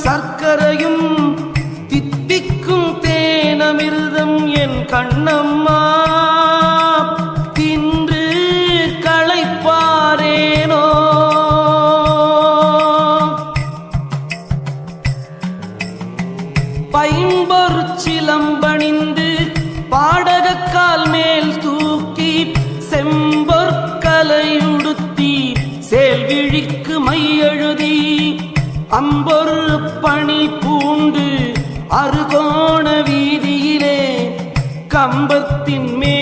சர்க்கரையும் தித்திக்கும் தேனமிர்தம் என் கண்ணம்மா தின்று களைப்பாரேனோ. பைம்பொற்சிலம்பணிந்து பாடகக்கால் மேல் தூக்கி செம்பொற்கலையுடுத்தி சேல்விழிக்கு மையெழுதி அம்பொரு பணி பூண்டு அருகோண வீதியிலே கம்பத்தின் மேல்